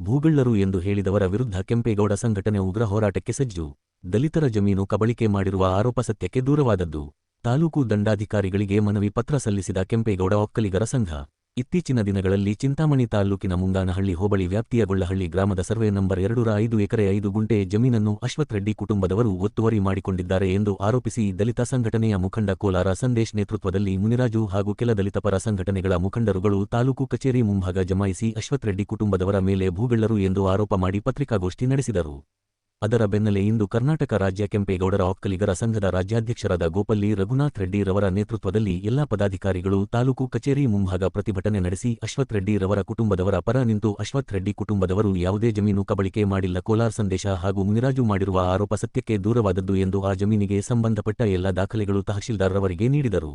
ಭೂಗಳ್ಳರು ಎಂದು ಹೇಳಿದವರ ವಿರುದ್ಧ ಕೆಂಪೇಗೌಡ ಸಂಘಟನೆ ಉಗ್ರ ಹೋರಾಟಕ್ಕೆ ಸಜ್ಜು. ದಲಿತರ ಜಮೀನು ಕಬಳಿಕೆ ಮಾಡಿರುವ ಆರೋಪ ಸತ್ಯಕ್ಕೆ ದೂರವಾದದ್ದು. ತಾಲೂಕು ದಂಡಾಧಿಕಾರಿಗಳಿಗೆ ಮನವಿ ಪತ್ರ ಸಲ್ಲಿಸಿದ ಕೆಂಪೇಗೌಡ ಒಕ್ಕಲಿಗರ ಸಂಘ. ಇತ್ತೀಚಿನ ದಿನಗಳಲ್ಲಿ ಚಿಂತಾಮಣಿ ತಾಲ್ಲೂಕಿನ ಮುಂಗಾನಹಳ್ಳಿ ಹೋಬಳಿ ವ್ಯಾಪ್ತಿಯ ಗೊಳ್ಳಹಳ್ಳಿ ಗ್ರಾಮದ ಸರ್ವೆ ನಂಬರ್ 2 ಎಕರೆ 5 ಗುಂಟೆ ಜಮೀನನ್ನು ಅಶ್ವಥ್ ರೆಡ್ಡಿ ಕುಟುಂಬದವರು ಒತ್ತುವರಿ ಮಾಡಿಕೊಂಡಿದ್ದಾರೆ ಎಂದು ಆರೋಪಿಸಿ ದಲಿತ ಸಂಘಟನೆಯ ಮುಖಂಡ ಕೋಲಾರ ಸಂದೇಶ್ ನೇತೃತ್ವದಲ್ಲಿ ಮುನಿರಾಜು ಹಾಗೂ ಕೆಲ ದಲಿತ ಪರ ಸಂಘಟನೆಗಳ ಮುಖಂಡರುಗಳು ತಾಲೂಕು ಕಚೇರಿ ಮುಂಭಾಗ ಜಮಾಯಿಸಿ ಅಶ್ವಥ್ ರೆಡ್ಡಿ ಕುಟುಂಬದವರ ಮೇಲೆ ಭೂಗಳ್ಳರು ಎಂದು ಆರೋಪ ಮಾಡಿ ಪತ್ರಿಕಾಗೋಷ್ಠಿ ನಡೆಸಿದರು. ಅದರ ಬೆನ್ನಲ್ಲೇ ಇಂದು ಕರ್ನಾಟಕ ರಾಜ್ಯ ಕೆಂಪೇಗೌಡರ ಒಕ್ಕಲಿಗರ ಸಂಘದ ರಾಜ್ಯಾಧ್ಯಕ್ಷರಾದ ಗೋಪಲ್ಲಿ ರಘುನಾಥ್ ರೆಡ್ಡಿ ರವರ ನೇತೃತ್ವದಲ್ಲಿ ಎಲ್ಲಾ ಪದಾಧಿಕಾರಿಗಳು ತಾಲೂಕು ಕಚೇರಿ ಮುಂಭಾಗ ಪ್ರತಿಭಟನೆ ನಡೆಸಿ ಅಶ್ವಥ್ ರೆಡ್ಡಿ ರವರ ಕುಟುಂಬದವರ ಪರ ನಿಂತು ಅಶ್ವಥ್ ರೆಡ್ಡಿ ಕುಟುಂಬದವರು ಯಾವುದೇ ಜಮೀನು ಕಬಳಿಕೆ ಮಾಡಿಲ್ಲ, ಕೋಲಾರ ಸಂದೇಶ ಹಾಗೂ ಮುನಿರಾಜು ಮಾಡಿರುವ ಆರೋಪ ಸತ್ಯಕ್ಕೆ ದೂರವಾದದ್ದು ಎಂದು ಆ ಜಮೀನಿಗೆ ಸಂಬಂಧಪಟ್ಟ ಎಲ್ಲ ದಾಖಲೆಗಳು ತಹಶೀಲ್ದಾರ್ ರವರಿಗೆ ನೀಡಿದರು.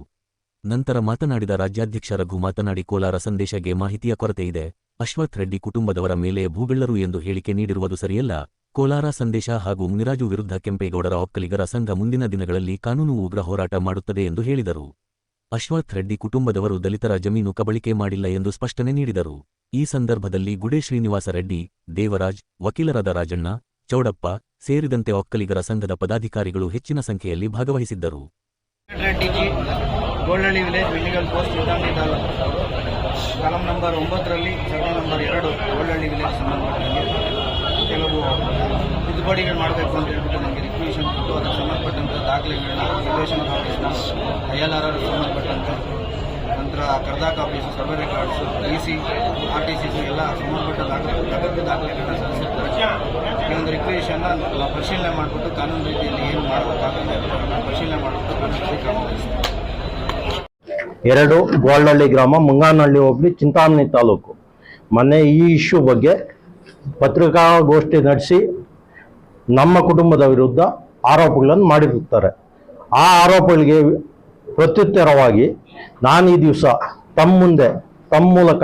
ನಂತರ ಮಾತನಾಡಿದ ರಾಜ್ಯಾಧ್ಯಕ್ಷ ರಘು ಮಾತನಾಡಿ, ಕೋಲಾರ ಸಂದೇಶಗೆ ಮಾಹಿತಿಯ ಕೊರತೆ ಇದೆ. ಅಶ್ವಥ್ ರೆಡ್ಡಿ ಕುಟುಂಬದವರ ಮೇಲೆ ಭೂಗಳ್ಳರು ಎಂದು ಹೇಳಿಕೆ ನೀಡಿರುವುದು ಸರಿಯಲ್ಲ. ಕೋಲಾರ ಸಂದೇಶ ಹಾಗೂ ಮುನಿರಾಜು ವಿರುದ್ಧ ಕೆಂಪೇಗೌಡರ ಒಕ್ಕಲಿಗರ ಸಂಘ ಮುಂದಿನ ದಿನಗಳಲ್ಲಿ ಕಾನೂನು ಉಗ್ರ ಹೋರಾಟ ಮಾಡುತ್ತದೆ ಎಂದು ಹೇಳಿದರು. ಅಶ್ವಥ್ ರೆಡ್ಡಿ ಕುಟುಂಬದವರು ದಲಿತರ ಜಮೀನು ಕಬಳಿಕೆ ಮಾಡಿಲ್ಲ ಎಂದು ಸ್ಪಷ್ಟನೆ ನೀಡಿದರು. ಈ ಸಂದರ್ಭದಲ್ಲಿ ಗುಡೆ ಶ್ರೀನಿವಾಸ ರೆಡ್ಡಿ, ದೇವರಾಜ್, ವಕೀಲರಾದ ರಾಜಣ್ಣ, ಚೌಡಪ್ಪ ಸೇರಿದಂತೆ ಒಕ್ಕಲಿಗರ ಸಂಘದ ಪದಾಧಿಕಾರಿಗಳು ಹೆಚ್ಚಿನ ಸಂಖ್ಯೆಯಲ್ಲಿ ಭಾಗವಹಿಸಿದ್ದರು. Golahalli village Viligal post Chintamani taluk column number 9ರಲ್ಲಿ ಸರ್ವೆ ನಂಬರ್ 2 ಗೋಳಹಳ್ಳಿ ವಿಲೇಜ್ ಸಂಬಂಧಪಟ್ಟಂಗೆ ಕೆಲವು ತಿದ್ದುಪಡಿಗಳು ಮಾಡಬೇಕು ಅಂತ ಹೇಳ್ಬಿಟ್ಟು ನಮಗೆ ರಿಕ್ವೆಷನ್ ಕೊಟ್ಟು ಅದಕ್ಕೆ ಸಂಬಂಧಪಟ್ಟಂಥ ದಾಖಲೆಗಳನ್ನ ರಿಲೇಷನ್ ಆಫೀಸ್ನ ILRR ಸಂಬಂಧಪಟ್ಟಂತೆ, ನಂತರ ಕರ್ದಾಕ್ office, survey records, EC, RTC ಎಲ್ಲ ಸಂಬಂಧಪಟ್ಟ ಅಗತ್ಯ ದಾಖಲೆಗಳನ್ನ ಸಲ್ಲಿಸಿರ್ತಾರೆ. ಈ ಒಂದು ರಿಕ್ವೆಷನ್ನ ಪರಿಶೀಲನೆ ಮಾಡಿಬಿಟ್ಟು ಕಾನೂನು ರೀತಿಯಲ್ಲಿ ಏನು ಮಾಡಬೇಕಾಗುತ್ತೆ ಅದನ್ನು ಪರಿಶೀಲನೆ ಮಾಡಿಬಿಟ್ಟು ಕಾನೂನು ಕ್ರಮ ವಹಿಸ್ತಾರೆ. 2 ಗೋಳಹಳ್ಳಿ ಗ್ರಾಮ, ಮುಂಗಾನಹಳ್ಳಿ ಹೋಬಳಿ, ಚಿಂತಾಮಣಿ ತಾಲೂಕು. ಮೊನ್ನೆ ಈ ಇಶ್ಯೂ ಬಗ್ಗೆ ಪತ್ರಿಕಾಗೋಷ್ಠಿ ನಡೆಸಿ ನಮ್ಮ ಕುಟುಂಬದ ವಿರುದ್ಧ ಆರೋಪಗಳನ್ನು ಮಾಡಿರುತ್ತಾರೆ. ಆ ಆರೋಪಗಳಿಗೆ ಪ್ರತ್ಯುತ್ತರವಾಗಿ ನಾನು ಈ ದಿವಸ ತಮ್ಮ ಮುಂದೆ ತಮ್ಮ ಮೂಲಕ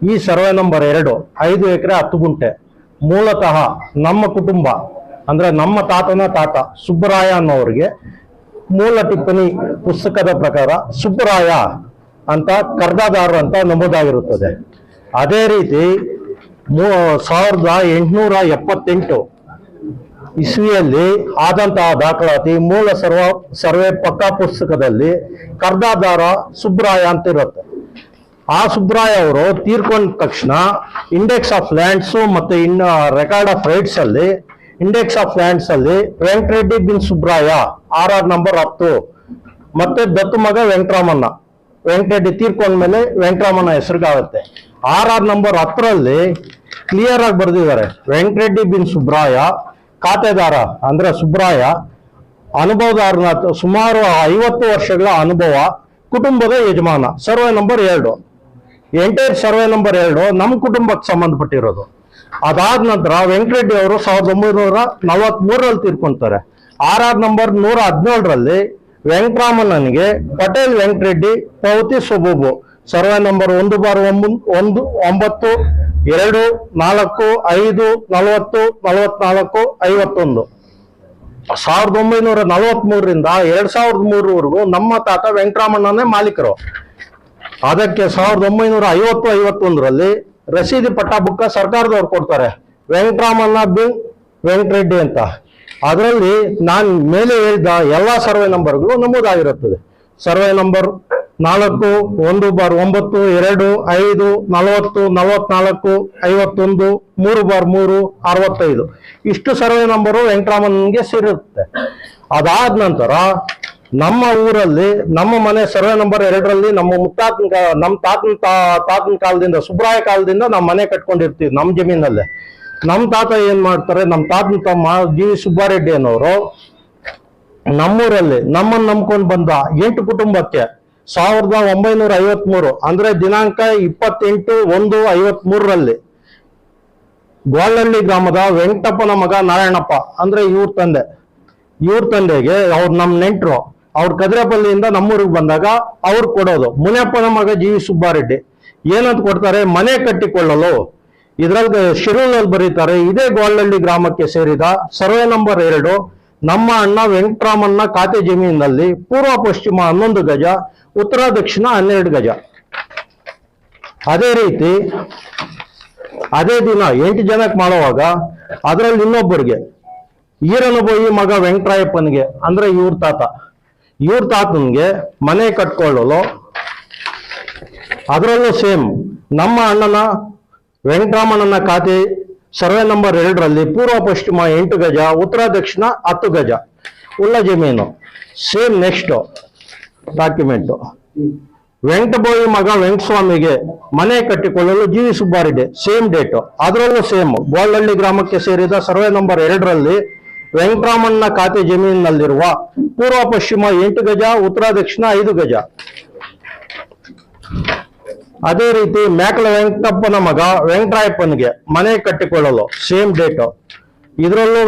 ಈ ಸರ್ವೆ ನಂಬರ್ 2 5 ಎಕರೆ 10 ಗುಂಟೆ ಮೂಲತಃ ನಮ್ಮ ಕುಟುಂಬ ಅಂದರೆ ನಮ್ಮ ತಾತನ ತಾತ ಸುಬ್ಬರಾಯ ಅನ್ನೋರಿಗೆ ಮೂಲ ಟಿಪ್ಪಣಿ ಪುಸ್ತಕದ ಪ್ರಕಾರ ಸುಬ್ಬರಾಯ ಅಂತ ಕರ್ದಾದಾರರು ಅಂತ ನಮೂದಾಗಿರುತ್ತದೆ. ಅದೇ ರೀತಿ 1878 ಇಸ್ವಿಯಲ್ಲಿ ಆದಂತಹ ದಾಖಲಾತಿ ಮೂಲ ಸರ್ವೆ ಪಕ್ಕಾ ಪುಸ್ತಕದಲ್ಲಿ ಕರ್ದಾದಾರ ಸುಬ್ರಾಯ ಅಂತ ಇರುತ್ತೆ. ಆ ಸುಬ್ರಾಯ ಅವರು ತೀರ್ಕೊಂಡ ತಕ್ಷಣ ಇಂಡೆಕ್ಸ್ ಆಫ್ ಲ್ಯಾಂಡ್ಸ್ ಮತ್ತೆ ರೆಕಾರ್ಡ್ ಆಫ್ ರೈಟ್ಸ್ ಅಲ್ಲಿ ಇಂಡೆಕ್ಸ್ ಆಫ್ ಲ್ಯಾಂಡ್ಸ್ ಅಲ್ಲಿ ವೆಂಕಟರೆಡ್ಡಿ ಬಿನ್ ಸುಬ್ರಾಯ RR ನಂಬರ್ 10 ಮತ್ತೆ ದತ್ತು ಮಗ ವೆಂಕಟರಾಮಣ್ಣ, ವೆಂಕಟರೆಡ್ಡಿ ತೀರ್ಕೊಂಡ್ಮೇಲೆ ವೆಂಕಟರಾಮಣ್ಣ ಹೆಸರಿಗಾಗುತ್ತೆ. RR ನಂಬರ್ 10ರಲ್ಲಿ ಕ್ಲಿಯರ್ ಆಗಿ ಬರೆದಿದ್ದಾರೆ, ವೆಂಕಟರೆಡ್ಡಿ ಬಿನ್ ಸುಬ್ರಾಯ ಖಾತೆದಾರ ಅಂದ್ರೆ ಸುಬ್ರಾಯ ಅನುಭವದಾರನ ಸುಮಾರು 50 ವರ್ಷಗಳ ಅನುಭವ, ಕುಟುಂಬದ ಯಜಮಾನ. Survey number 2 entire survey number 2 ನಮ್ಮ ಕುಟುಂಬಕ್ಕೆ ಸಂಬಂಧಪಟ್ಟಿರೋದು. ಅದಾದ ನಂತರ ವೆಂಕಟರೆಡ್ಡಿ ಅವರು 1943ರಲ್ಲಿ ತೀರ್ಕೊಂತಾರೆ. RR ನಂಬರ್ 117ರಲ್ಲಿ ವೆಂಕಟರಾಮಣ್ಣನಿಗೆ ಪಟೇಲ್ ವೆಂಕಟರೆಡ್ಡಿ ಪೌತಿ ಸೊಬೂಬು ಸರ್ವೆ ನಂಬರ್ 1/9 2 4 5 40 44 51 1943ರಿಂದ 2003ವರೆಗೂ ನಮ್ಮ ತಾತ ವೆಂಕಟರಾಮಣ್ಣನೇ ಮಾಲೀಕರು. ಅದಕ್ಕೆ 1950-51ರಲ್ಲಿ ರಸೀದಿ ಪಟ್ಟ ಬುಕ್ಕ ಸರ್ಕಾರದವ್ರು ಕೊಡ್ತಾರೆ, ವೆಂಕಟರಾಮಣ್ಣ ಬಿನ್ ವೆಂಕಟರೆಡ್ಡಿ ಅಂತ. ಅದರಲ್ಲಿ ನಾನು ಮೇಲೆ ಹೇಳಿದ ಎಲ್ಲ ಸರ್ವೆ ನಂಬರ್ಗಳು ನಮೂದಾಗಿರುತ್ತದೆ. ಸರ್ವೆ ನಂಬರ್ 4 1/9 2 5 40 44 51 3/3 65 ಇಷ್ಟು ಸರ್ವೆ ನಂಬರು ವೆಂಕಟರಾಮಣ್ಣನಿಗೆ ಸೇರಿರುತ್ತೆ. ಅದಾದ ನಂತರ ನಮ್ಮ ಊರಲ್ಲಿ ನಮ್ಮ ಮನೆ ಸರ್ವೆ ನಂಬರ್ 2ರಲ್ಲಿ ನಮ್ಮ ತಾತನ ಕಾಲದಿಂದ ಸುಬ್ರಾಯ ಕಾಲದಿಂದ ನಾವು ಮನೆ ಕಟ್ಕೊಂಡಿರ್ತೀವಿ ನಮ್ಮ ಜಮೀನಲ್ಲೇ. ನಮ್ಮ ತಾತ ಏನ್ ಮಾಡ್ತಾರೆ, ನಮ್ಮ ತಾತನ ತಮ್ಮ GV ಸುಬ್ಬಾರೆಡ್ಡಿ ಅನ್ನೋರು ನಮ್ಮೂರಲ್ಲಿ ನಮ್ಮನ್ನು ನಂಬ್ಕೊಂಡು ಬಂದ 8 ಕುಟುಂಬಕ್ಕೆ 1953 ಅಂದ್ರೆ ದಿನಾಂಕ 28/1/53ರಲ್ಲಿ ಗೋಳಹಳ್ಳಿ ಗ್ರಾಮದ ವೆಂಕಟಪ್ಪನ ಮಗ ನಾರಾಯಣಪ್ಪ ಅಂದ್ರೆ ಇವ್ರ ತಂದೆಗೆ ಅವ್ರು ನಮ್ಮ ನೆಂಟರು, ಅವ್ರ ಕದ್ರೆಪಲ್ಲಿಯಿಂದ ನಮ್ಮೂರಿಗೆ ಬಂದಾಗ ಅವ್ರು ಕೊಡೋದು. ಮುನಿಯಪ್ಪನ ಮಗ GV ಸುಬ್ಬಾರೆಡ್ಡಿ ಏನಂತ ಕೊಡ್ತಾರೆ, ಮನೆ ಕಟ್ಟಿಕೊಳ್ಳಲು. ಇದ್ರಲ್ಲಿ ಶಿರೂರಲ್ಲಿ ಬರೀತಾರೆ, ಇದೇ ಗೋಳಹಳ್ಳಿ ಗ್ರಾಮಕ್ಕೆ ಸೇರಿದ ಸರ್ವೆ ನಂಬರ್ 2 ನಮ್ಮ ಅಣ್ಣ ವೆಂಕಟರಾಮಣ್ಣ ಖಾತೆ ಜಮೀನಿನಲ್ಲಿ ಪೂರ್ವ ಪಶ್ಚಿಮ 11 ಗಜ, ಉತ್ತರ ದಕ್ಷಿಣ 12 ಗಜ. ಅದೇ ರೀತಿ ಅದೇ ದಿನ 8 ಜನಕ್ಕೆ ಮಾಡುವಾಗ ಅದರಲ್ಲಿ ಇನ್ನೊಬ್ಬರಿಗೆ ಈರನುಭವಿ ಮಗ ವೆಂಕಟರಾಯಪ್ಪನಿಗೆ ಅಂದ್ರೆ ಇವ್ರ ತಾತನಿಗೆ ಮನೆ ಕಟ್ಕೊಳ್ಳಲು ಅದರಲ್ಲೂ ಸೇಮ್ ನಮ್ಮ ಅಣ್ಣನ ವೆಂಕಟರಾಮಣ್ಣನ ಖಾತೆ ಸರ್ವೆ ನಂಬರ್ 2ರಲ್ಲಿ ಪೂರ್ವ ಪಶ್ಚಿಮ 8 ಗಜ, ಉತ್ತರ ದಕ್ಷಿಣ 10 ಗಜ ಉಳ್ಳ ಜಮೀನು. ಸೇಮ್ ನೆಕ್ಸ್ಟ್ ಡಾಕ್ಯುಮೆಂಟು ವೆಂಕಟಬೋಯಿ ಮಗ ವೆಂಕಟಸ್ವಾಮಿಗೆ ಮನೆ ಕಟ್ಟಿಕೊಳ್ಳಲು ಜಿ.ವಿ. Subbareddy same date. ಅದರಲ್ಲೂ ಸೇಮ್ ಗೋಲ್ಹಳ್ಳಿ ಗ್ರಾಮಕ್ಕೆ ಸೇರಿದ ಸರ್ವೆ ನಂಬರ್ 2ರಲ್ಲಿ ವೆಂಕಟರಾಮಣ್ಣ ಖಾತೆ ಜಮೀನಿನಲ್ಲಿರುವ ಪೂರ್ವ ಪಶ್ಚಿಮ 8 ಗಜ, ಉತ್ತರ ದಕ್ಷಿಣ 5 ಗಜ. ಅದೇ ರೀತಿ ಮ್ಯಾಕಲ ವೆಂಕಟಪ್ಪನ ಮಗ ವೆಂಕಟರಾಯಪ್ಪನಿಗೆ ಮನೆ ಕಟ್ಟಿಕೊಳ್ಳಲು ಸೇಮ್ ಡೇಟು. ಇದರಲ್ಲೂ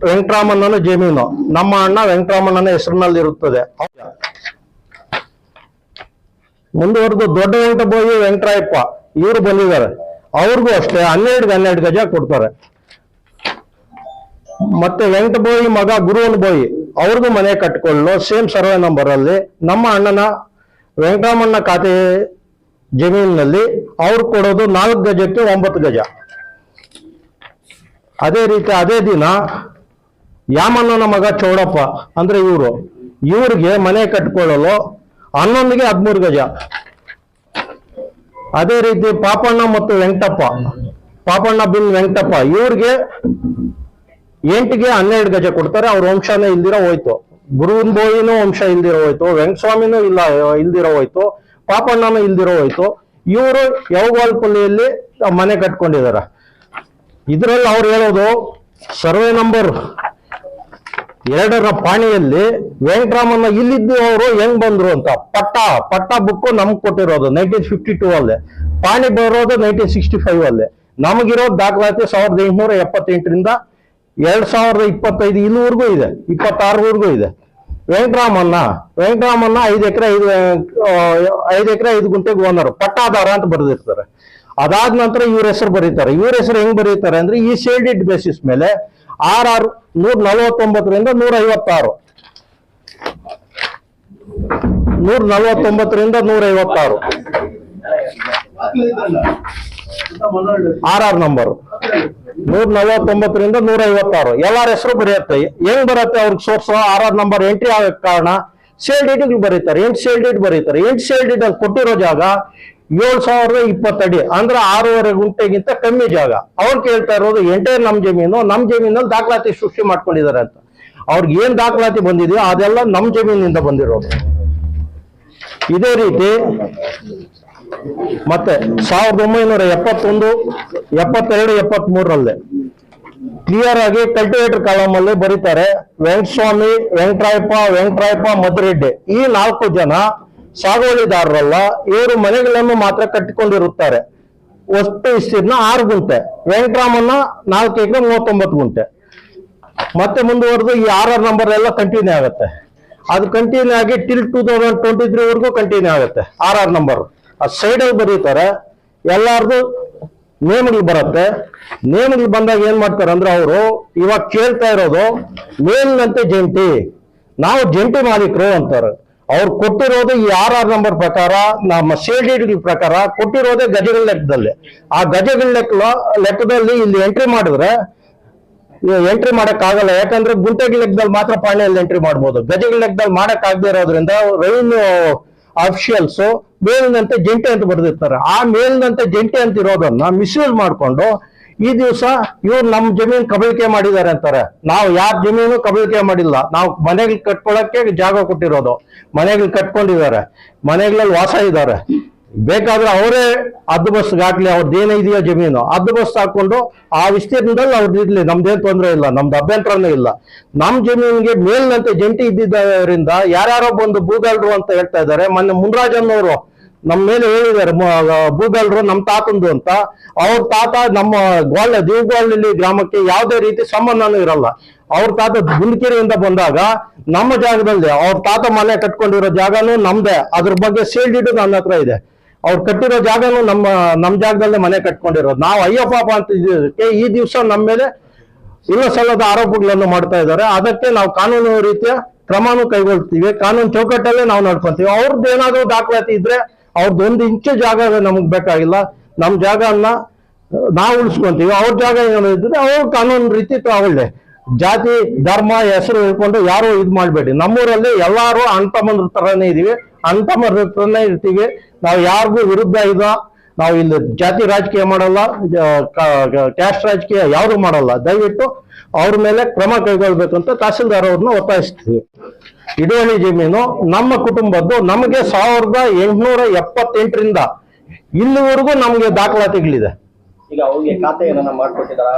ವೆಂಕಟರಾಮಣ್ಣನ ಜಮೀನು ನಮ್ಮ ಅಣ್ಣ ವೆಂಕಟರಾಮಣ್ಣನ ಹೆಸರಿನಲ್ಲಿರುತ್ತದೆ. ಮುಂದುವರೆದು ದೊಡ್ಡ ವೆಂಕಟಬೋಯಿ ವೆಂಕಟರಾಯಪ್ಪ ಇವರು ಬಂದಿದ್ದಾರೆ. ಅವ್ರಿಗೂ ಅಷ್ಟೇ 12 ಗಜ ಕೊಡ್ತಾರೆ. ಮತ್ತೆ ವೆಂಕಟಬೋಯಿ ಮಗ ಗುರುವನಬೋಯಿ ಅವ್ರಿಗೂ ಮನೆ ಕಟ್ಟಿಕೊಳ್ಳಲು ಸೇಮ್ ಸರ್ವೆ ನಂಬರ್ ಅಲ್ಲಿ ನಮ್ಮ ಅಣ್ಣನ ವೆಂಕಟರಾಮಣ್ಣ ಖಾತೆ ಜಮೀನಿನಲ್ಲಿ ಅವ್ರು ಕೊಡೋದು 4 ಗಜಕ್ಕೆ 9 ಗಜ. ಅದೇ ರೀತಿ ಅದೇ ದಿನ ಯಾಮಣ್ಣನ ಮಗ ಚೌಡಪ್ಪ ಅಂದ್ರೆ ಇವ್ರಿಗೆ ಮನೆ ಕಟ್ಟಿಕೊಳ್ಳಲು 11ಗೆ 13 ಗಜ. ಅದೇ ರೀತಿ ಪಾಪಣ್ಣ ಮತ್ತು ಪಾಪಣ್ಣ ಬಿನ್ ವೆಂಕಟಪ್ಪ ಇವ್ರಿಗೆ 8ಗೆ 12 ಗಜ ಕೊಡ್ತಾರೆ. ಅವ್ರ ವಂಶನೇ ಇಲ್ದಿರೋ ಹೋಯ್ತು. ಗುರುವಿನ ಬೋಯಿನೂ ವಂಶ ಇಲ್ದಿರೋ ಹೋಯ್ತು, ವೆಂಕಟಸ್ವಾಮಿನೂ ಇಲ್ದಿರೋ ಹೋಯ್ತು, ಪಾಪಣ್ಣನೂ ಇಲ್ದಿರೋ ಹೋಯ್ತು. ಇವರು ಯಾವಗಾಲ್ಪಲ್ಲಿಯಲ್ಲಿ ಮನೆ ಕಟ್ಕೊಂಡಿದ್ದಾರೆ. ಇದರಲ್ಲಿ ಅವ್ರು ಹೇಳೋದು ಸರ್ವೆ ನಂಬರ್ 2ರ ಪಾಣಿಯಲ್ಲಿ ವೆಂಕಟರಾಮಣ್ಣ ಇಲ್ಲಿದ್ದು ಅವರು ಹೆಂಗ್ ಬಂದ್ರು ಅಂತ ಪಟ್ಟ ಬುಕ್ ನಮ್ಗೆ ಕೊಟ್ಟಿರೋದು 1952 ಅಲ್ಲೇ, ಪಾಣಿ ಬರೋದು 1965 ಅಲ್ಲೇ. ನಮಗಿರೋದು ದಾಖಲಾತಿ 1878ರಿಂದ 2025 ಇಲ್ಲಿವರೆಗೂ ಇದೆ, 26ವರೆಗೂ ಇದೆ. ವೆಂಕಟರಾಮಣ್ಣ 5 ಎಕರೆ 5 ಗುಂಟೆಗೆ ಓನರ್, ಪಟ್ಟಾಧಾರ ಅಂತ ಬರೆದಿರ್ತಾರೆ. ಅದಾದ ನಂತರ ಇವ್ರ ಹೆಸರು ಬರೀತಾರೆ. ಇವ್ರ ಹೆಸರು ಹೆಂಗ್ ಬರೀತಾರೆ ಅಂದ್ರೆ ಈ ಸೇಲ್ಡಿಡ್ ಬೇಸಿಸ್ ಮೇಲೆ RR 149ರಿಂದ 156 RR ನಂಬರ್ 149ರಿಂದ 156 ಎಲ್ಲಾರ ಹೆಸರು ಬರೆಯುತ್ತೆ. ಹೆಂಗ್ ಬರುತ್ತೆ ಅವ್ರಿಗೆ ಸೋರ್ಸ್ RR ನಂಬರ್ ಎಂಟ್ರಿ ಆಗಕ್ಕೆ ಕಾರಣ ಸೇಲ್ ಡೀಡ್ ಬರೀತಾರೆ. 8 ಸೇಲ್ ಡೀಡ್ ಬರೀತಾರೆ. 8 ಸೇಲ್ ಡೀಡ್ ಅಲ್ಲಿ ಕೊಟ್ಟಿರೋ ಜಾಗ 7020 ಅಡಿ ಅಂದ್ರೆ 6.5 ಗುಂಟೆಗಿಂತ ಕಮ್ಮಿ ಜಾಗ. ಅವ್ರು ಕೇಳ್ತಾ ಇರೋದು ಎಂಟೈರ್ ನಮ್ ಜಮೀನಲ್ಲಿ ದಾಖಲಾತಿ ಸೃಷ್ಟಿ ಮಾಡ್ಕೊಂಡಿದ್ದಾರೆ ಅಂತ. ಅವ್ರಿಗೆ ಏನ್ ದಾಖಲಾತಿ ಬಂದಿದೆಯೋ ಅದೆಲ್ಲ ನಮ್ ಜಮೀನಿಂದ ಬಂದಿರೋದು. ಇದೇ ರೀತಿ ಮತ್ತೆ 1971, 72, 73ರಲ್ಲಿ ಕ್ಲಿಯರ್ ಆಗಿ ಕಲ್ಟಿವೇಟರ್ ಕಾಲಮ್ ಅಲ್ಲಿ ಬರೀತಾರೆ ವೆಂಕಟಸ್ವಾಮಿ, ವೆಂಕಟರಾಯಪ್ಪ ಮಧುರೆಡ್ಡಿ ಈ 4 ಜನ ಸಾಗುವಳಿದಾರರಲ್ಲ. ಇವರು ಮನೆಗಳನ್ನು ಮಾತ್ರ ಕಟ್ಟಿಕೊಂಡಿರುತ್ತಾರೆ. ಒಟ್ಟು ವಿಸ್ತೀರ್ಣ 6 ಗುಂಟೆ. ವೆಂಕಟರಾಮಣ್ಣ 4 ಎಕರೆ 39 ಗುಂಟೆ. ಮತ್ತೆ ಮುಂದುವರೆದು ಈ RR ನಂಬರ್ ಎಲ್ಲ ಕಂಟಿನ್ಯೂ ಆಗುತ್ತೆ. ಅದು ಕಂಟಿನ್ಯೂ ಆಗಿ ಟಿಲ್ 2023ವರೆಗೂ ಕಂಟಿನ್ಯೂ ಆಗುತ್ತೆ. RR ನಂಬರ್ ಆ ಸೈಡಲ್ಲಿ ಬರೀತಾರೆ. ಎಲ್ಲಾರ್ದು ನೇಮ್ಗಳು ಬರುತ್ತೆ. ನೇಮ್ಗಳು ಬಂದಾಗ ಏನ್ ಮಾಡ್ತಾರೆ ಅಂದ್ರೆ ಅವರು ಇವಾಗ ಕೇಳ್ತಾ ಇರೋದು ಮೇಲಿನಂತೆ ಜಂಟಿ, ನಾವು ಜಂಟಿ ಮಾಲೀಕರು ಅಂತಾರೆ. ಅವ್ರು ಕೊಟ್ಟಿರೋದು ಈ RR ನಂಬರ್ ಪ್ರಕಾರ, ನಮ್ಮ ಸೇಲ್ ಡೀಡ್ ಪ್ರಕಾರ ಕೊಟ್ಟಿರೋದೇ ಗಜಗಳ ಲೆಕ್ಕದಲ್ಲಿ. ಆ ಗಜಗಳ ಲೆಕ್ಕದಲ್ಲಿ ಇಲ್ಲಿ ಎಂಟ್ರಿ ಮಾಡಿದ್ರೆ ಎಂಟ್ರಿ ಮಾಡಕ್ ಆಗಲ್ಲ. ಯಾಕಂದ್ರೆ ಗುಂಟೆಗಳ ಲೆಕ್ಕದಲ್ಲಿ ಮಾತ್ರ ಪಾಣಿಯಲ್ಲಿ ಎಂಟ್ರಿ ಮಾಡ್ಬೋದು. ಗಜಗಳ ಲೆಕ್ಕದಲ್ಲಿ ಮಾಡಕ್ ಆಗದೆ ಇರೋದ್ರಿಂದ ರೆವಿನ್ಯೂ ಅಫಿಷಿಯಲ್ಸ್ ಮೇಲಿನಂತೆ ಜಂಟಿ ಅಂತ ಬರೆದಿರ್ತಾರೆ. ಆ ಮೇಲಿನಂತೆ ಜಂಟಿ ಅಂತ ಇರೋದನ್ನ ಮಿಸ್ಯೂಸ್ ಮಾಡ್ಕೊಂಡು ಈ ದಿವಸ ಇವ್ರು ನಮ್ ಜಮೀನ್ ಕಬಳಿಕೆ ಮಾಡಿದ್ದಾರೆ ಅಂತಾರೆ. ನಾವು ಯಾರ ಜಮೀನು ಕಬಳಿಕೆ ಮಾಡಿಲ್ಲ. ನಾವು ಮನೆಗಳು ಕಟ್ಕೊಳಕ್ಕೆ ಜಾಗ ಕೊಟ್ಟಿರೋದು. ಮನೆಗಳು ಕಟ್ಕೊಂಡಿದ್ದಾರೆ, ಮನೆಗಳಲ್ಲಿ ವಾಸ ಇದ್ದಾರೆ. ಬೇಕಾದ್ರೆ ಅವರೇ ಹದ್ದು ಬಸ್ ಹಾಕ್ಲಿ, ಅವ್ರದ್ದೇನೇ ಇದೆಯೋ ಜಮೀನು ಹದ್ದು ಬಸ್ ಹಾಕೊಂಡು ಆ ವಿಸ್ತೀರ್ಣದಲ್ಲಿ ಅವ್ರದ್ದು ಇರ್ಲಿ, ನಮ್ದೇನ್ ತೊಂದರೆ ಇಲ್ಲ, ನಮ್ದು ಅಭ್ಯಂತರನೂ ಇಲ್ಲ. ನಮ್ ಜಮೀನಿಗೆ ಮೇಲಿನಂತೆ ಜಂಟಿ ಇದ್ದಿದ್ದರಿಂದ ಯಾರ್ಯಾರೋ ಬಂದು ಭೂಗಾಲರು ಅಂತ ಹೇಳ್ತಾ ಇದ್ದಾರೆ. ಮೊನ್ನೆ ಮುನ್ರಾಜನ್ನವರು ನಮ್ಮ ಮೇಲೆ ಹೇಳಿದ್ದಾರೆ ಭೂಗಾಲರು ನಮ್ಮ ತಾತಂದು ಅಂತ. ಅವ್ರ ತಾತ ನಮ್ಮ ದೇವಗೋಳ್ಳಿ ಗ್ರಾಮಕ್ಕೆ ಯಾವುದೇ ರೀತಿ ಸಂಬಂಧನೂ ಇರಲ್ಲ. ಅವ್ರ ತಾತ ಗುಂಡ್ಕೆರೆಯಿಂದ ಬಂದಾಗ ನಮ್ಮ ಜಾಗದಲ್ಲಿ ಅವ್ರ ತಾತ ಮನೆ ಕಟ್ಕೊಂಡಿರೋ ಜಾಗನೂ ನಮ್ದೇ. ಅದ್ರ ಬಗ್ಗೆ ಸೇಲ್ ಡೀಡ್ ನನ್ನ ಹತ್ರ ಇದೆ. ಅವ್ರು ಕಟ್ಟಿರೋ ಜಾಗನೂ ನಮ್ಮ ಜಾಗದಲ್ಲೇ ಮನೆ ಕಟ್ಕೊಂಡಿರೋದು. ನಾವು ಅಯ್ಯೋ ಪಾಪ ಅಂತ ಇದಕ್ಕೆ ಈ ದಿವಸ ನಮ್ಮ ಮೇಲೆ ಇಲ್ಲ ಸಲ್ಲದ ಆರೋಪಗಳನ್ನು ಮಾಡ್ತಾ ಇದ್ದಾರೆ. ಅದಕ್ಕೆ ನಾವು ಕಾನೂನು ರೀತಿಯ ಕ್ರಮನೂ ಕೈಗೊಳ್ತೀವಿ. ಕಾನೂನು ಚೌಕಟ್ಟಲ್ಲೇ ನಾವು ನಡ್ಕೊಂತೀವಿ. ಅವ್ರದ್ದು ಏನಾದ್ರು ದಾಖಲಾತಿ ಇದ್ರೆ ಅವ್ರದ್ದು 1 ಇಂಚು ಜಾಗ ನಮಗ್ ಬೇಕಾಗಿಲ್ಲ. ನಮ್ಮ ಜಾಗನ್ನ ನಾವು ಉಳಿಸ್ಕೊಂತೀವಿ, ಅವ್ರ ಜಾಗ ಏನೋ ಇದ್ರೆ ಅವ್ರು ಕಾನೂನು ರೀತಿ ತಗೊಳ್ಳಿ. ಜಾತಿ ಧರ್ಮ ಹೆಸರು ಹೇಳ್ಕೊಂಡು ಯಾರು ಇದು ಮಾಡಬೇಡಿ. ನಮ್ಮೂರಲ್ಲಿ ಎಲ್ಲಾರು ಅಣ್ತಮ್ಮಂದ್ರ ತರನೇ ಇದೀವಿ, ಅಣ್ತಮ್ಮರ ತರನೇ ಇರ್ತೀವಿ. ನಾವು ಯಾರಿಗೂ ವಿರುದ್ಧ ಇಲ್ಲ. ನಾವು ಇಲ್ಲಿ ಜಾತಿ ರಾಜಕೀಯ ಮಾಡಲ್ಲ, ಕ್ಯಾಸ್ಟ್ ರಾಜಕೀಯ ಯಾವುದು ಮಾಡಲ್ಲ. ದಯವಿಟ್ಟು ಅವ್ರ ಮೇಲೆ ಕ್ರಮ ಕೈಗೊಳ್ಬೇಕಂತ ತಹಸೀಲ್ದಾರ್ ಅವ್ರನ್ನ ಒತ್ತಾಯಿಸ್ತೀವಿ. ಹಿಡುವಳಿ ಜಮೀನು ನಮ್ಮ ಕುಟುಂಬದ್ದು. ನಮಗೆ 1878ರಿಂದ ಇಲ್ಲಿವರೆಗೂ ನಮಗೆ ದಾಖಲಾತಿಗಳಿದೆ. ಈಗ ಅವ್ರಿಗೆ ಖಾತೆ ಏನನ್ನ ಮಾಡ್ಕೊಟ್ಟಿದಾರ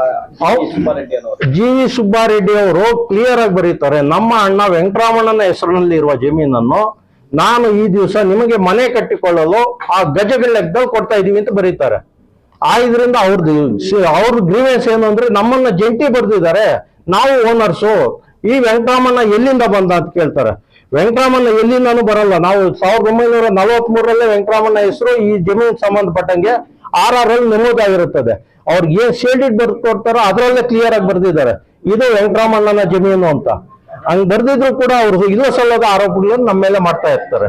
ಜಿ.ವಿ. ಸುಬ್ಬಾರೆಡ್ಡಿ ಅವರು ಕ್ಲಿಯರ್ ಆಗಿ ಬರೀತಾರೆ, ನಮ್ಮ ಅಣ್ಣ ವೆಂಕಟರಾಮಣ್ಣನ ಹೆಸರಿನಲ್ಲಿ ಇರುವ ಜಮೀನನ್ನು ನಾನು ಈ ದಿವಸ ನಿಮಗೆ ಮನೆ ಕಟ್ಟಿಕೊಳ್ಳಲು ಆ ಗಜಗಳ ಲೆಕ್ಕದಲ್ಲಿ ಕೊಡ್ತಾ ಇದೀವಿ ಅಂತ ಬರೀತಾರೆ. ಇದರಿಂದ ಅವ್ರ ಗ್ರೀವೆನ್ಸ್ ಏನು ಅಂದ್ರೆ ನಮ್ಮನ್ನ ಜಂಟಿ ಬರ್ದಿದ್ದಾರೆ, ನಾವು ಓನರ್ಸು. ಈ ವೆಂಕಟರಾಮಣ್ಣ ಎಲ್ಲಿಂದ ಬಂದ ಅಂತ ಕೇಳ್ತಾರೆ. ವೆಂಕಟರಾಮಣ್ಣ ಎಲ್ಲಿಂದಾನು ಬರಲ್ಲ. ನಾವು 1943ರಲ್ಲೇ ವೆಂಕಟರಾಮಣ್ಣ ಹೆಸರು ಈ ಜಮೀನ್ ಸಂಬಂಧಪಟ್ಟಂಗೆ RR ಅಲ್ಲಿ ನಮೂದಾಗಿರುತ್ತದೆ. ಅವ್ರಿಗೆ ಏನ್ ಶೇಲ್ಡಿಡ್ ಬರ್ದು ಕೊಡ್ತಾರೋ ಅದರಲ್ಲೇ ಕ್ಲಿಯರ್ ಆಗಿ ಬರ್ದಿದ್ದಾರೆ, ಇದು ವೆಂಕಟರಾಮಣ್ಣನ ಜಮೀನು ಅಂತ. ಹಂಗ್ ಬರ್ದಿದ್ರು ಕೂಡ ಅವ್ರು ಇಲ್ಲ ಸಲ್ಲದ ಆರೋಪಗಳನ್ನು ನಮ್ಮ ಮೇಲೆ ಮಾಡ್ತಾ ಇರ್ತಾರೆ.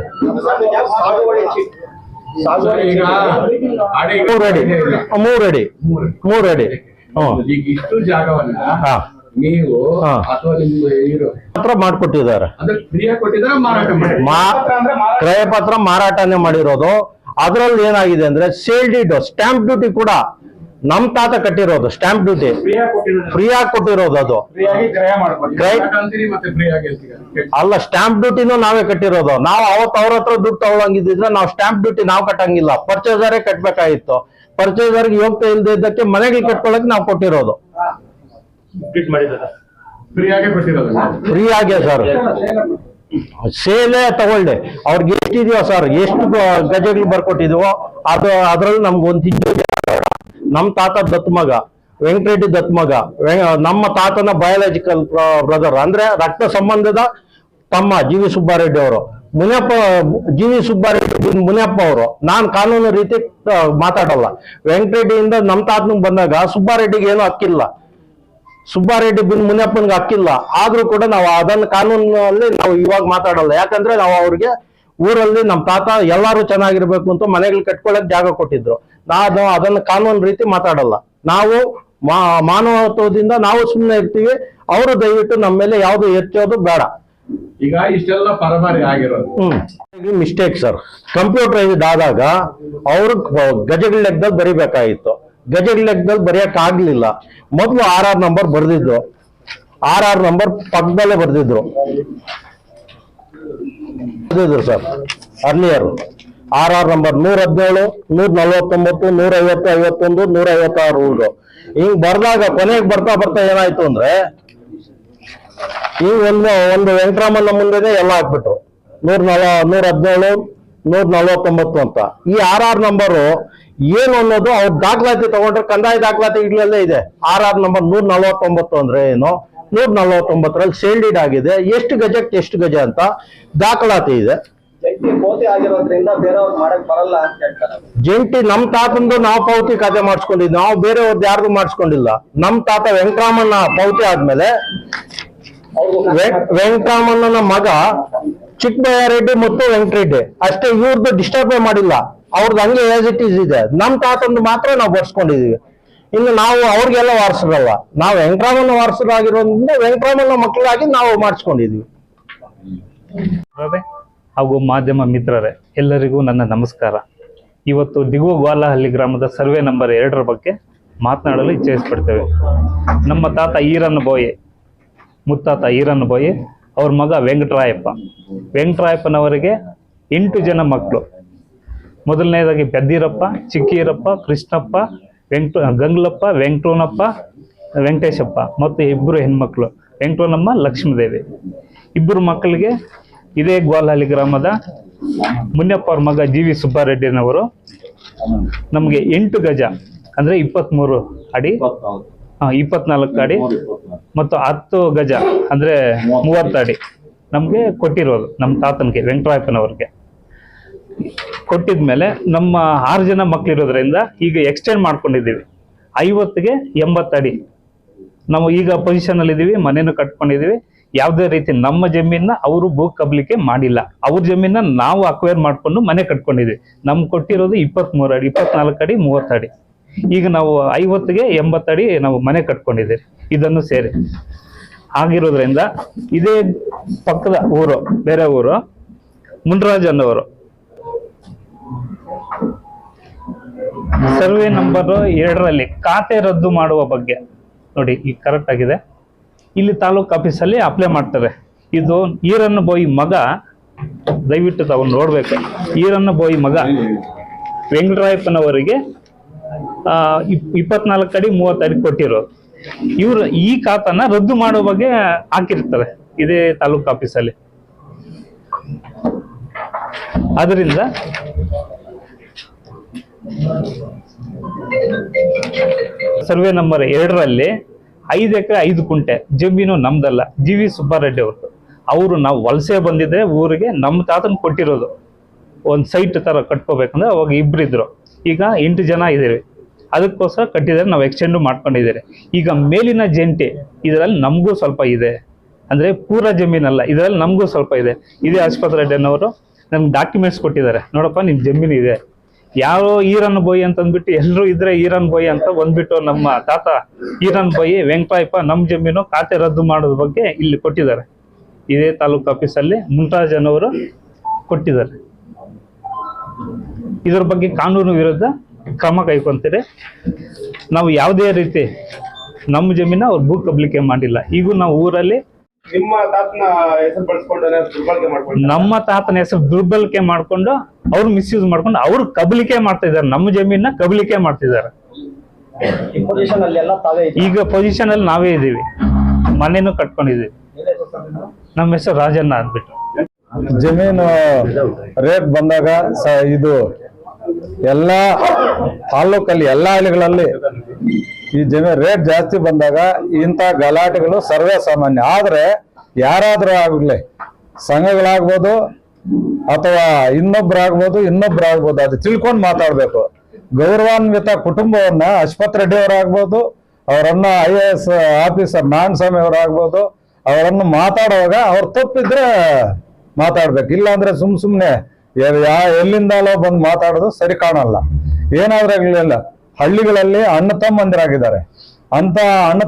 3 ಅಡಿ ಇಷ್ಟು ಜಾಗವನ್ನ ನೀವು ಅಥವಾ ಮಾತ್ರ ಮಾಡ್ಕೊಟ್ಟಿದ್ದಾರೆ. ಕ್ರಯ ಪತ್ರ ಮಾರಾಟನೇ ಮಾಡಿರೋದು. ಅದ್ರಲ್ಲಿ ಏನಾಗಿದೆ ಅಂದ್ರೆ ಸೇಲ್ಡಿಡ್ ಸ್ಟಾಂಪ್ ಡ್ಯೂಟಿ ಕೂಡ ನಮ್ ತಾತ ಕಟ್ಟಿರೋದು. ಸ್ಟಾಂಪ್ ಡ್ಯೂಟಿ ಫ್ರೀಯಾಗಿ ಕೊಟ್ಟಿರೋದು. ಅದು ಅಲ್ಲ, ಸ್ಟಾಂಪ್ ಡ್ಯೂಟಿನೂ ನಾವೇ ಕಟ್ಟಿರೋದು. ನಾವು ಅವತ್ತು ಅವ್ರ ಹತ್ರ ದುಡ್ಡು ತಗೊಳಂಗಿದ್ರೆ ನಾವು ಸ್ಟಾಂಪ್ ಡ್ಯೂಟಿ ನಾವು ಕಟ್ಟಂಗಿಲ್ಲ, ಪರ್ಚೇಸರೇ ಕಟ್ಬೇಕಾಗಿತ್ತು. ಪರ್ಚೇಸರ್ಗೆ ಯೋಗ್ಯತೆ ಇಲ್ಲದೆ ಇದ್ದಕ್ಕೆ ಮನೆಗೆ ಕಟ್ಕೊಳಕ್ ನಾವು ಕೊಟ್ಟಿರೋದು. ಫ್ರೀಯಾಗೆ ಸರ್, ಸೇಲೆ ತಗೊಳ್ಳಿ. ಅವ್ರಿಗೆ ಎಷ್ಟಿದೆಯೋ ಸರ್, ಎಷ್ಟು ಗಜಗಳು ಬರ್ಕೊಟ್ಟಿದೀವೋ ಅದು ಅದ್ರಲ್ಲಿ ನಮ್ಗೆ ಒಂದು ನಮ್ಮ ತಾತ ದತ್ ಮಗ ವೆಂಕಟರೆಡ್ಡಿ ದತ್ ಮಗ, ನಮ್ಮ ತಾತನ ಬಯಾಲಜಿಕಲ್ ಬ್ರದರ್ ಅಂದ್ರೆ ರಕ್ತ ಸಂಬಂಧದ ತಮ್ಮ ಜಿ.ವಿ. ಸುಬ್ಬಾರೆಡ್ಡಿ ಅವರು. ಜಿ.ವಿ. ಸುಬ್ಬಾರೆಡ್ಡಿ ಮುನಿಯಪ್ಪ ಅವರು. ನಾನು ಕಾನೂನು ರೀತಿ ಮಾತಾಡಲ್ಲ. ವೆಂಕಟರೆಡ್ಡಿಯಿಂದ ನಮ್ಮ ತಾತನಿಗೆ ಬಂದಾಗ ಸುಬ್ಬಾರೆಡ್ಡಿಗೆ ಏನೂ ಹಕ್ಕಿಲ್ಲ, ಸುಬ್ಬಾರೆಡ್ಡಿ ಬಿನ್ ಮುನಿಯಪ್ಪನ್ಗೆ ಹಕ್ಕಿಲ್ಲ. ಆದ್ರೂ ಕೂಡ ನಾವು ಅದನ್ನ ಕಾನೂನಲ್ಲಿ ನಾವು ಇವಾಗ ಮಾತಾಡಲ್ಲ. ಯಾಕಂದ್ರೆ ನಾವು ಅವ್ರಿಗೆ ಊರಲ್ಲಿ ನಮ್ಮ ತಾತ ಎಲ್ಲಾರು ಚೆನ್ನಾಗಿರ್ಬೇಕು ಅಂತ ಮನೆಗಳು ಕಟ್ಕೊಳಕ್ ಜಾಗ ಕೊಟ್ಟಿದ್ರು. ನಾವು ಅದನ್ನ ಕಾನೂನು ರೀತಿ ಮಾತಾಡಲ್ಲ. ನಾವು ಮಾನವತ್ವದಿಂದ ನಾವು ಸುಮ್ಮನೆ ಇರ್ತೀವಿ. ಅವರು ದಯವಿಟ್ಟು ನಮ್ಮ ಮೇಲೆ ಯಾವ್ದು ಹೆಚ್ಚೋದು ಬೇಡ. ಈಗ ಇಷ್ಟೆಲ್ಲ ಪರಮಾರಿ ಆಗಿರೋದು ಮಿಸ್ಟೇಕ್ ಸರ್. ಕಂಪ್ಯೂಟರೈಸ್ಡ್ ಆದಾಗ ಅವರು ಗಜಗಳ ಲೆಕ್ಕದಲ್ಲಿ ಬರಿಬೇಕಾಗಿತ್ತು, ಗಜಗಳ ಲೆಕ್ಕದಲ್ಲಿ ಬರೆಯಕ್ ಆಗ್ಲಿಲ್ಲ. ಮೊದಲು RR ನಂಬರ್ ಬರ್ದಿದ್ರು, RR ನಂಬರ್ ಪಕ್ಕದಲ್ಲೇ ಬರ್ದಿದ್ರು ಸರ್. ಅರ್ಲಿಯರ್ RR ನಂಬರ್ 117, 149, 150, 51, 156 ಹಿಂಗ್ ಬರ್ದಾಗ ಕೊನೆಗೆ ಬರ್ತಾ ಬರ್ತಾ ಏನಾಯ್ತು ಅಂದ್ರೆ ಹಿಂಗ್ ಒಂದು ವೆಂಕಟರಾಮಣ್ಣ ಮುಂದೆನೆ ಎಲ್ಲ ಹಾಕ್ಬಿಟ್ರು 117, 149 ಅಂತ. ಈ RR ನಂಬರು ಏನು ಅನ್ನೋದು ಅವ್ರ ದಾಖಲಾತಿ ತಗೊಂಡ್ರೆ ಕಂದಾಯ ದಾಖಲಾತಿಗಳಲ್ಲೇ ಇದೆ. RR ನಂಬರ್ 149 ಅಂದ್ರೆ ಏನು, 149ರಲ್ಲಿ ಸೇಲ್ಡಿಡ್ ಆಗಿದೆ, ಎಷ್ಟು ಗಜಕ್ಕೆ ಎಷ್ಟು ಗಜ ಅಂತ ದಾಖಲಾತಿ ಇದೆ. ಜಂಟಿ ನಮ್ ತಾತಂದು ನಾವು ಪಾವತಿ ಖಾತೆ ಮಾಡಿಸ್ಕೊಂಡಿದ್ವಿ, ನಾವು ಬೇರೆಯವ್ರದ್ದು ಯಾರ್ದು ಮಾಡಿಸ್ಕೊಂಡಿಲ್ಲ. ನಮ್ ತಾತ ವೆಂಕಟರಾಮಣ್ಣ ಪಾವತಿ ಆದ್ಮೇಲೆ ವೆಂಕಟರಾಮಣ್ಣನ ಮಗ ಚಿಕ್ಕಬಯ್ಯಾರೆಡ್ಡಿ ಮತ್ತು ವೆಂಕಟರೆಡ್ಡಿ ಅಷ್ಟೇ, ಇವ್ರದ್ದು ಡಿಸ್ಟರ್ಬೇ ಮಾಡಿಲ್ಲ. ಅವ್ರದ್ದು ಹಂಗೆ ಆಸ್ ಇಟ್ ಈಸ್ ಇದೆ. ನಮ್ ತಾತಂದು ಮಾತ್ರ ನಾವು ಬರ್ಸ್ಕೊಂಡಿದೀವಿ. ಇನ್ನು ನಾವು ಅವ್ರಿಗೆಲ್ಲ ವಾರಸರಲ್ಲ, ನಾವು ವೆಂಕಟರಾಮಣ್ಣ ವಾರಸರಾಗಿರೋದ್ರಿಂದ ವೆಂಕಟರಾಮಣ್ಣ ಮಕ್ಕಳಾಗಿ ನಾವು ಮಾಡಿಸ್ಕೊಂಡಿದೀವಿ. ಹಾಗೂ ಮಾಧ್ಯಮ ಮಿತ್ರರೇ, ಎಲ್ಲರಿಗೂ ನನ್ನ ನಮಸ್ಕಾರ. ಇವತ್ತು ದಿಗು ಗ್ವಾಲಹಳ್ಳಿ ಗ್ರಾಮದ ಸರ್ವೆ ನಂಬರ್ 2 ಬಗ್ಗೆ ಮಾತನಾಡಲು ಇಚ್ಛಿಸ್ಪಡ್ತೇವೆ. ನಮ್ಮ ತಾತ ಈರಣ್ಣ ಬೋಯೆ, ಮುತ್ತಾತ ಈರಣ್ಣ ಬೋಯೆ, ಅವ್ರ ಮಗ ವೆಂಕಟರಾಯಪ್ಪನವರಿಗೆ 8 ಜನ ಮಕ್ಕಳು. ಮೊದಲನೇದಾಗಿ ಪೆದ್ದೀರಪ್ಪ, ಚಿಕ್ಕೀರಪ್ಪ, ಕೃಷ್ಣಪ್ಪ, ಗಂಗ್ಲಪ್ಪ, ವೆಂಕಟೋನಪ್ಪ, ವೆಂಕಟೇಶಪ್ಪ ಮತ್ತು 2 ಹೆಣ್ಮಕ್ಳು, ವೆಂಕಟೋನಮ್ಮ, ಲಕ್ಷ್ಮೀದೇವಿ. 2 ಮಕ್ಕಳಿಗೆ ಇದೇ ಗ್ವಾಲಹಳ್ಳಿ ಗ್ರಾಮದ ಮುನಿಯಪ್ಪ ಅವ್ರ ಮಗ ಜಿ.ವಿ. ಸುಬ್ಬಾರೆಡ್ಡಿನವರು ನಮಗೆ 8 ಗಜ ಅಂದ್ರೆ 23 ಅಡಿ, 24 ಅಡಿ ಮತ್ತು 10 ಗಜ ಅಂದ್ರೆ 30 ಅಡಿ ನಮ್ಗೆ ಕೊಟ್ಟಿರೋದು. ನಮ್ಮ ತಾತನಿಗೆ ವೆಂಕಟರಾಯಪ್ಪನವ್ರಿಗೆ ಕೊಟ್ಟಿದ್ಮೇಲೆ ನಮ್ಮ 6 ಜನ ಮಕ್ಳಿರೋದ್ರಿಂದ ಈಗ ಎಕ್ಸ್ಟೆಂಡ್ ಮಾಡ್ಕೊಂಡಿದ್ದೀವಿ 50ಗೆ 80 ಅಡಿ. ನಾವು ಈಗ ಪೊಸಿಷನ್ ಅಲ್ಲಿ ಇದೀವಿ, ಮನೇನು ಕಟ್ಕೊಂಡಿದೀವಿ. ಯಾವುದೇ ರೀತಿ ನಮ್ಮ ಜಮೀನ ಅವರು ಭೂ ಕಬಳಿಕೆ ಮಾಡಿಲ್ಲ. ಅವ್ರ ಜಮೀನ ನಾವು ಅಕ್ವೈರ್ ಮಾಡ್ಕೊಂಡು ಮನೆ ಕಟ್ಕೊಂಡಿದ್ವಿ. ನಮ್ಗೆ ಕೊಟ್ಟಿರೋದು 23 ಅಡಿ, 24 ಅಡಿ, 30 ಅಡಿ. ಈಗ ನಾವು 50ಗೆ 80 ಅಡಿ ನಾವು ಮನೆ ಕಟ್ಕೊಂಡಿದ್ದೀವಿ ಇದನ್ನು ಸೇರಿ. ಆಗಿರೋದ್ರಿಂದ ಇದೇ ಪಕ್ಕದ ಊರು, ಬೇರೆ ಊರು, ಮುನ್ರಾಜ್ ಅನ್ನೋರು ಸರ್ವೆ ನಂಬರ್ 2ರಲ್ಲಿ ಖಾತೆ ರದ್ದು ಮಾಡುವ ಬಗ್ಗೆ ನೋಡಿ, ಈಗ ಕರೆಕ್ಟ್ ಆಗಿದೆ. ಇಲ್ಲಿ ತಾಲೂಕ್ ಆಫೀಸಲ್ಲಿ ಅಪ್ಲೈ ಮಾಡ್ತಾರೆ. ಇದು ಈರಣ್ಣ ಬೋಯಿ ಮಗ, ದಯವಿಟ್ಟು ತಾವು ನೋಡ್ಬೇಕು. ಈರಣ್ಣ ಬೋಯಿ ಮಗ ವೆಂಕಟರಾಯಪ್ಪನವರಿಗೆ 24 ಅಡಿ 30 ಅಡಿ ಕೊಟ್ಟಿರೋದು. ಇವರು ಈ ಖಾತನ್ನ ರದ್ದು ಮಾಡುವ ಬಗ್ಗೆ ಹಾಕಿರ್ತಾರೆ ಇದೇ ತಾಲೂಕ್ ಆಫೀಸಲ್ಲಿ. ಅದರಿಂದ ಸರ್ವೆ ನಂಬರ್ 2ರಲ್ಲಿ 5 ಎಕರೆ 5 ಕುಂಟೆ ಜಮೀನು ನಮ್ದಲ್ಲ, ಜಿ.ವಿ. ಸುಬ್ಬಾರೆಡ್ಡಿ ಅವ್ರದ್ದು. ಅವರು ನಾವು ವಲಸೆ ಬಂದಿದ್ರೆ ಊರಿಗೆ ನಮ್ಮ ತಾತನ ಕೊಟ್ಟಿರೋದು. ಒಂದು ಸೈಟ್ ತರ ಕಟ್ಕೋಬೇಕಂದ್ರೆ ಅವಾಗ 2 ಇದ್ರು, ಈಗ 8 ಜನ ಇದ್ದೀವಿ. ಅದಕ್ಕೋಸ್ಕರ ಕಟ್ಟಿದರೆ ನಾವು ಎಕ್ಸ್ಟೆಂಡ್ ಮಾಡ್ಕೊಂಡಿದ್ದೀರಿ. ಈಗ ಮೇಲಿನ ಜಂಟಿ ಇದರಲ್ಲಿ ನಮಗೂ ಸ್ವಲ್ಪ ಇದೆ, ಅಂದ್ರೆ ಪೂರ ಜಮೀನಲ್ಲ, ಇದರಲ್ಲಿ ನಮಗೂ ಸ್ವಲ್ಪ ಇದೆ. ಇದೇ ಆಸ್ಪತ್ರೆ ರೆಡ್ಡಿನವರು ನಮ್ಗೆ ಡಾಕ್ಯುಮೆಂಟ್ಸ್ ಕೊಟ್ಟಿದ್ದಾರೆ. ನೋಡಪ್ಪ ನಿಮ್ ಜಮೀನು ಇದೆ. ಯಾರೋ ಈರನ್ ಬೋಯಿ ಅಂತ ಅಂದ್ಬಿಟ್ಟು ಎಲ್ಲರೂ ಇದ್ರೆ ಈರನ್ ಬೋಯಿ ಅಂತ ಬಂದ್ಬಿಟ್ಟು ನಮ್ಮ ತಾತ ಈರನ್ ಬೋಯಿ ವೆಂಕಟರಾಯಪ್ಪ ನಮ್ಮ ಜಮೀನು ಖಾತೆ ರದ್ದು ಮಾಡೋದ್ರ ಬಗ್ಗೆ ಇಲ್ಲಿ ಕೊಟ್ಟಿದ್ದಾರೆ. ಇದೇ ತಾಲೂಕು ಆಫೀಸಲ್ಲಿ ಮುನ್ರಾಜ್ ಅನ್ನೋರು ಕೊಟ್ಟಿದ್ದಾರೆ. ಇದ್ರ ಬಗ್ಗೆ ಕಾನೂನು ವಿರುದ್ಧ ಕ್ರಮ ಕೈಗೊಂತೀರಿ. ನಾವು ಯಾವುದೇ ರೀತಿ ನಮ್ಮ ಜಮೀನ ಅವ್ರು ಭೂ ಕಬಳಿಕೆ ಮಾಡಿಲ್ಲ. ಈಗ ನಾವು ಊರಲ್ಲಿ ನಿಮ್ಮ ತಾತನ ಹೆಸರು ಬಳಸ್ಕೊಂಡು ದುರ್ಬಳಕೆ ಮಾಡ್ಕೊಂಡು, ನಮ್ಮ ತಾತನ ಹೆಸರು ದುರ್ಬಳಕೆ ಮಾಡ್ಕೊಂಡು ಅವ್ರು ಮಿಸ್ಯೂಸ್ ಮಾಡ್ಕೊಂಡು ಅವ್ರು ಕಬಳಿಕೆ ಮಾಡ್ತಾ ಇದಾರೆ. ನಮ್ಮ ಜಮೀನ ಕಬಳಿಕೆ ಮಾಡ್ತಿದ್ದಾರೆ. ಈ ಪೊಸಿಷನ್ ಅಲ್ಲಿ ಎಲ್ಲ ತಾವೇ ಇದ್ದೀವಿ. ಈಗ ಪೊಸಿಷನ್ ಅಲ್ಲಿ ನಾವೇ ಇದೀವಿ, ಮನೇನು ಕಟ್ಕೊಂಡಿದೀವಿ. ನಮ್ಮ ಹೆಸರು ರಾಜಣ್ಣ ಅಂದ್ಬಿಟ್ಟು. ಜಮೀನು ರೇಟ್ ಬಂದಾಗ ಇದು ಎಲ್ಲ ತಾಲೂಕಲ್ಲಿ ಎಲ್ಲ ಹಳ್ಳಿಗಳಲ್ಲಿ ಈ ಜಮೀನು ರೇಟ್ ಜಾಸ್ತಿ ಬಂದಾಗ ಇಂಥ ಗಲಾಟೆಗಳು ಸರ್ವೇ ಸಾಮಾನ್ಯ. ಆದ್ರೆ ಯಾರಾದ್ರೂ ಆಗ್ಲಿ, ಸಂಘಗಳಾಗ್ಬೋದು ಅಥವಾ ಇನ್ನೊಬ್ರಾಗ್ಬೋದು, ಅದು ತಿಳ್ಕೊಂಡು ಮಾತಾಡ್ಬೇಕು. ಗೌರವಾನ್ವಿತ ಕುಟುಂಬವನ್ನ ಅಶ್ವಥ್ ರೆಡ್ಡಿ ಅವರಾಗ್ಬೋದು, ಅವರನ್ನ IAS ಆಫೀಸರ್ ನಾರಾಯಣಸ್ವಾಮಿ ಅವರಾಗ್ಬೋದು, ಅವರನ್ನು ಮಾತಾಡುವಾಗ ಅವ್ರು ತಪ್ಪಿದ್ರೆ ಮಾತಾಡ್ಬೇಕು. ಇಲ್ಲ ಅಂದ್ರೆ ಸುಮ್ನೆ ಎಲ್ಲಿಂದಲೋ ಬಂದು ಮಾತಾಡೋದು ಸರಿ ಕಾಣಲ್ಲ. ಏನಾದ್ರೂ ಆಗ್ಲಿಲ್ಲ, ಹಳ್ಳಿಗಳಲ್ಲಿ ಅಣ್ಣ ತಮ್ಮಂದಿರಾಗಿದ್ದಾರೆ. ಅಂತ ಅಣ್ಣ